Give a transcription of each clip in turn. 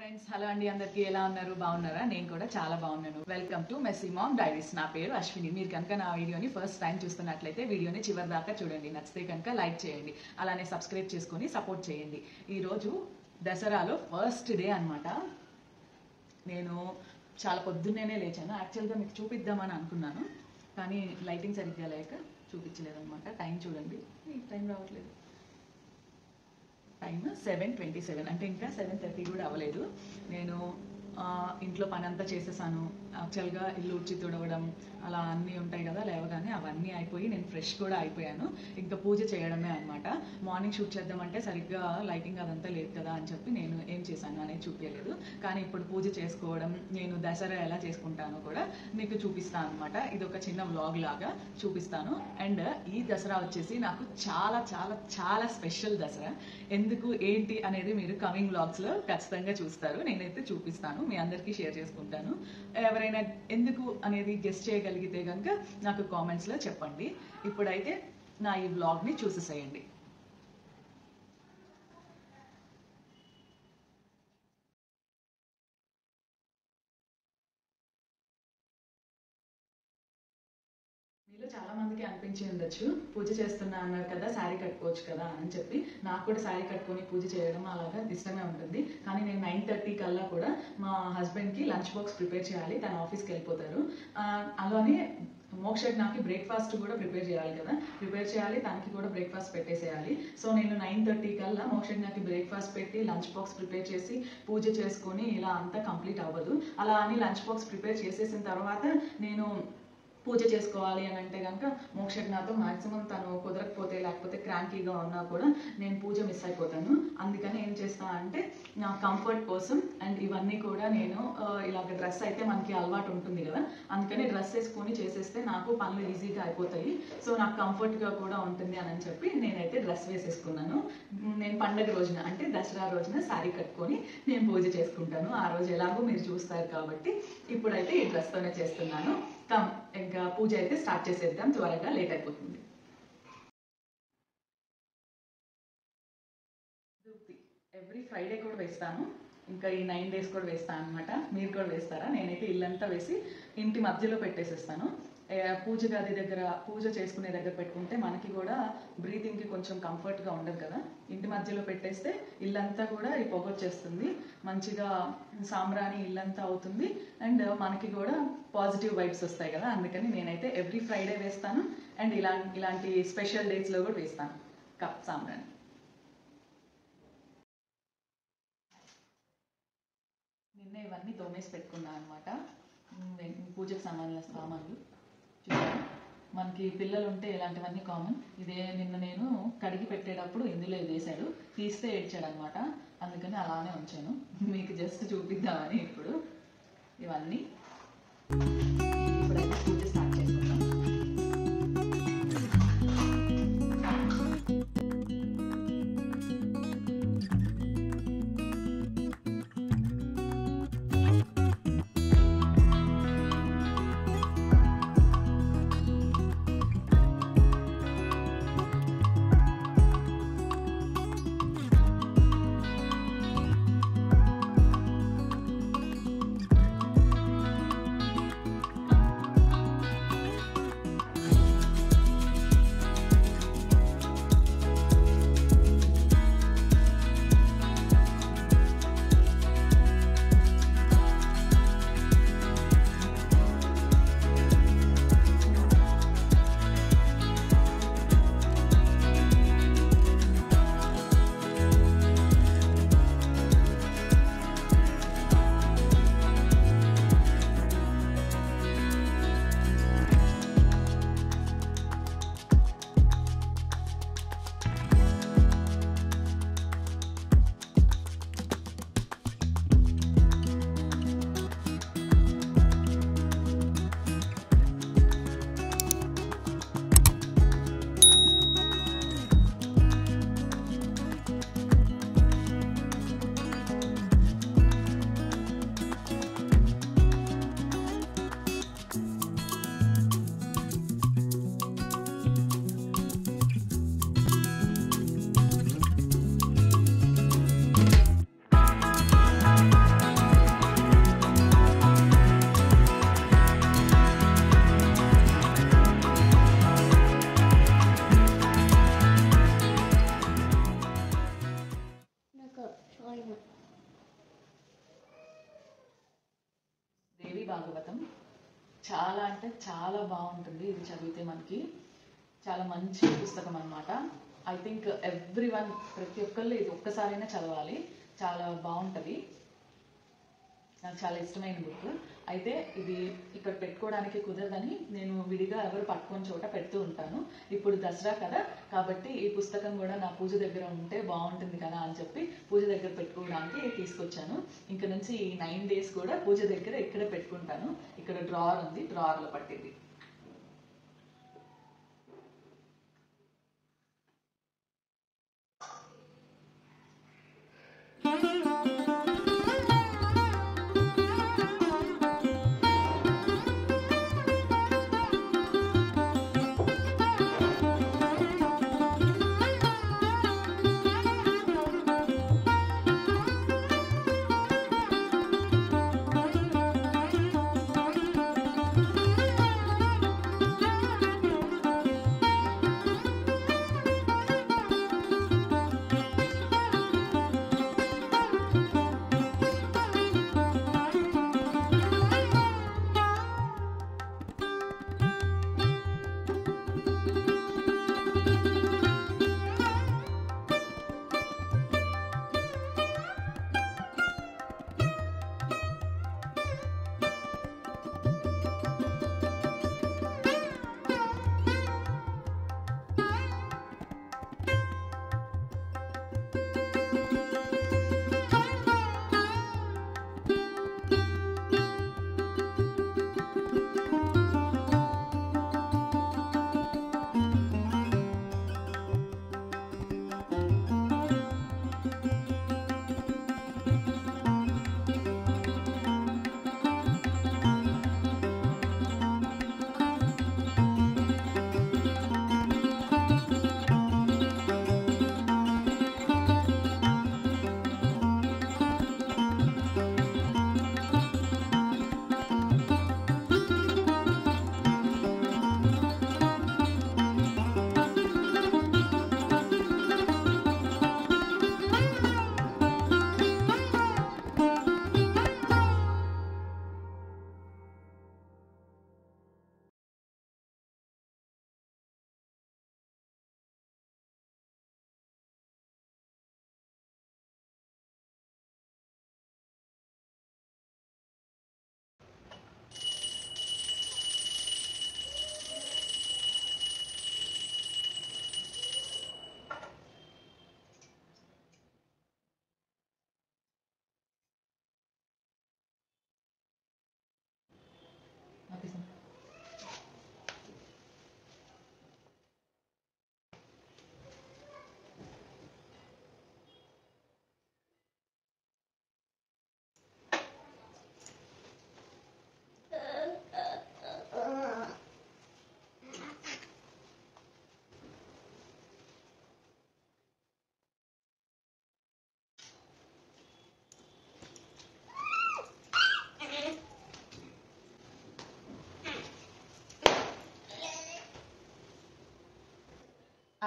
Friends hello అండి అందరికీ ఎలా ఉన్నారు బాగున్నారా నేను కూడా చాలా బాగున్నాను welcome to Messy Mom Diaries నా పేరు అశ్విని మీరు కనుక నా వీడియోని ఫస్ట్ టైం చూస్తున్నట్లయితే వీడియోని చివరి దాకా చూడండి నచ్చితే కనుక లైక్ చేయండి అలానే సబ్స్క్రైబ్ చేసుకొని సపోర్ట్ చేయండి ఈరోజు దసరాలో ఫస్ట్ డే అన్నమాట నేను చాలా పొద్దున్నే లేచాను యాక్చువల్గా మీకు చూపిద్దామని అనుకున్నాను కానీ లైటింగ్ సరిగ్గా లేక చూపించలేదన్నమాట టైం చూడండి టైం రావట్లేదు టైమ్ 7:27 అంటే ఇంకా 7:30 కూడా అవ్వలేదు నేను ఇంట్లో పని అంతా చేసేసాను యాక్చువల్గా ఇల్లు ఉడ్చి తుడవడం అలా అన్నీ ఉంటాయి కదా లేవగానే అవన్నీ అయిపోయి నేను ఫ్రెష్ కూడా అయిపోయాను ఇంకా పూజ చేయడమే అనమాట మార్నింగ్ షూట్ చేద్దామంటే సరిగ్గా లైటింగ్ అదంతా లేదు కదా అని చెప్పి నేను ఏం చేశాను అనేది చూపించలేదు కానీ ఇప్పుడు పూజ చేసుకోవడం నేను దసరా ఎలా చేసుకుంటానో కూడా మీకు చూపిస్తాను అనమాట ఇది ఒక చిన్న వ్లాగ్ లాగా చూపిస్తాను అండ్ ఈ దసరా వచ్చేసి నాకు చాలా చాలా చాలా స్పెషల్ దసరా ఎందుకు ఏంటి అనేది మీరు కమింగ్ వ్లాగ్స్లో ఖచ్చితంగా చూస్తారు నేనైతే చూపిస్తాను మీ అందరికీ షేర్ చేసుకుంటాను ఎవరైనా ఎందుకు అనేది గెస్ట్ చేయగలిగితే కనుక నాకు కామెంట్స్లో చెప్పండి ఇప్పుడైతే నా ఈ వ్లాగ్ని చూసేసేయండి మీలో చాలా మందికి అనిపించి ఉండొచ్చు పూజ చేస్తున్నా అన్నారు కదా శారీ కట్టుకోవచ్చు కదా అని చెప్పి నాకు కూడా శారీ కట్టుకొని పూజ చేయడం అలాగా ఇష్టమే ఉంటుంది కానీ నేను 9:30 కల్లా కూడా మా హస్బెండ్కి లంచ్ బాక్స్ ప్రిపేర్ చేయాలి తన ఆఫీస్కి వెళ్ళిపోతారు అలానే మోక్షకి నాకు బ్రేక్ఫాస్ట్ కూడా ప్రిపేర్ చేయాలి కదా ప్రిపేర్ చేయాలి తనకి కూడా బ్రేక్ఫాస్ట్ పెట్టేసేయాలి సో నేను 9:30 కల్లా మోక్షకి నాకు బ్రేక్ఫాస్ట్ పెట్టి లంచ్ బాక్స్ ప్రిపేర్ చేసి పూజ చేసుకొని ఇలా అంతా కంప్లీట్ అవ్వదు అలా అని లంచ్ బాక్స్ ప్రిపేర్ చేసేసిన తర్వాత నేను పూజ చేసుకోవాలి అని అంటే కనుక మోక్షకి నాతో మాక్సిమం తను కుదరకపోతే లేకపోతే క్రాంకీగా ఉన్నా కూడా నేను పూజ మిస్ అయిపోతాను అందుకని ఏం చేస్తా అంటే నా కంఫర్ట్ కోసం అండ్ ఇవన్నీ కూడా నేను ఇలాగ డ్రెస్ అయితే మనకి అలవాటు ఉంటుంది కదా అందుకని డ్రెస్ వేసుకొని చేసేస్తే నాకు పనులు ఈజీగా అయిపోతాయి సో నాకు కంఫర్ట్గా కూడా ఉంటుంది అని చెప్పి నేనైతే డ్రెస్ వేసేసుకున్నాను నేను పండగ రోజున అంటే దసరా రోజున శారీ కట్టుకొని నేను పూజ చేసుకుంటాను ఆ రోజు ఎలాగో మీరు చూస్తారు కాబట్టి ఇప్పుడైతే ఈ డ్రెస్తోనే చేస్తున్నాను ఇంకా పూజ అయితే స్టార్ట్ చేసేద్దాం త్వరగా లేట్ అయిపోతుంది ఎవ్రీ ఫ్రైడే కూడా వేస్తాను ఇంకా ఈ 9 days కూడా వేస్తాను అనమాట మీరు కూడా వేస్తారా నేనైతే ఇల్లంతా వేసి ఇంటి మధ్యలో పెట్టేసేస్తాను పూజ గది దగ్గర పూజ చేసుకునే దగ్గర పెట్టుకుంటే మనకి కూడా బ్రీతింగ్కి కొంచెం కంఫర్ట్గా ఉండదు కదా ఇంటి మధ్యలో పెట్టేస్తే ఇల్లంతా కూడా ఈ పొగ వచ్చేస్తుంది మంచిగా సాంబ్రాణి ఇల్లంతా అవుతుంది అండ్ మనకి కూడా పాజిటివ్ వైబ్స్ వస్తాయి కదా అందుకని నేనైతే ఎవ్రీ ఫ్రైడే వేస్తాను అండ్ ఇలాంటి స్పెషల్ డేస్లో కూడా వేస్తాను కప్ సాంబ్రాణి నిన్న ఇవన్నీ తోమేసి పెట్టుకున్నాను అనమాట పూజకు సామాన్లు చూసాను మనకి పిల్లలు ఉంటే ఇలాంటివన్నీ కామన్ ఇదే నిన్న నేను కడిగి పెట్టేటప్పుడు ఇందులో ఇది వేసాడు తీస్తే ఏడ్చాడు అనమాట అందుకని అలానే ఉంచాను మీకు జస్ట్ చూపిద్దామని ఇప్పుడు ఇవన్నీ ఇప్పుడైతే పూజ స్టార్ట్ చేసుకుందాం చాలా అంటే చాలా బాగుంటుంది. ఇది చదివితే మనకి చాలా మంచి పుస్తకం అన్నమాట. ఐ థింక్ ఎవ్రీవన్, ప్రతి ఒక్కళ్ళు ఇది ఒక్కసారైనా చదవాలి. చాలా బాగుంటుంది. నాకు చాలా ఇష్టమైన బుక్. అయితే ఇది ఇక్కడ పెట్టుకోవడానికి కుదరదని నేను విడిగా ఎవరు పట్టుకొని చోట పెడుతూ ఉంటాను. ఇప్పుడు దసరా కదా, కాబట్టి ఈ పుస్తకం కూడా నా పూజ దగ్గర ఉంటే బాగుంటుంది కదా అని చెప్పి పూజ దగ్గర పెట్టుకోవడానికి తీసుకొచ్చాను. ఇంక నుంచి ఈ 9 days కూడా పూజ దగ్గర ఇక్కడే పెట్టుకుంటాను. ఇక్కడ డ్రావర్ ఉంది, డ్రావర్లో పట్టింది.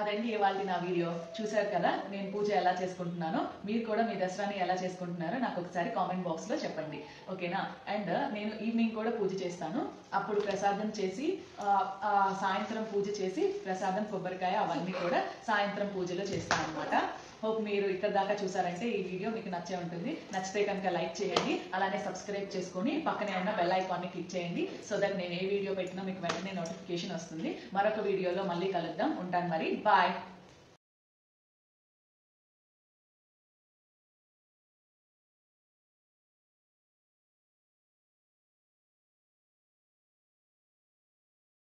అదండి ఇవాళ నా వీడియో. చూశారు కదా నేను పూజ ఎలా చేసుకుంటున్నానో. మీరు కూడా మీ దసరాని ఎలా చేసుకుంటున్నారో నాకు ఒకసారి కామెంట్ బాక్స్ లో చెప్పండి, ఓకేనా? అండ్ నేను ఈవినింగ్ కూడా పూజ చేస్తాను. అప్పుడు ప్రసాదం చేసి సాయంత్రం పూజ చేసి ప్రసాదం, కొబ్బరికాయ అవన్నీ కూడా సాయంత్రం పూజలో చేస్తాను అనమాట. హోప్ మీరు ఇక్కడ దాకా చూసారంటే ఈ వీడియో మీకు నచ్చే ఉంటుంది. నచ్చితే కనుక లైక్ చేయండి, అలానే సబ్స్క్రైబ్ చేసుకొని పక్కనే ఉన్న బెల్ ఐకాన్ని క్లిక్ చేయండి. సో దట్ నేను ఏ వీడియో పెట్టినా మీకు వెంటనే నోటిఫికేషన్ వస్తుంది. మరొక వీడియోలో మళ్ళీ కలుద్దాం. ఉంటాను మరి, బాయ్.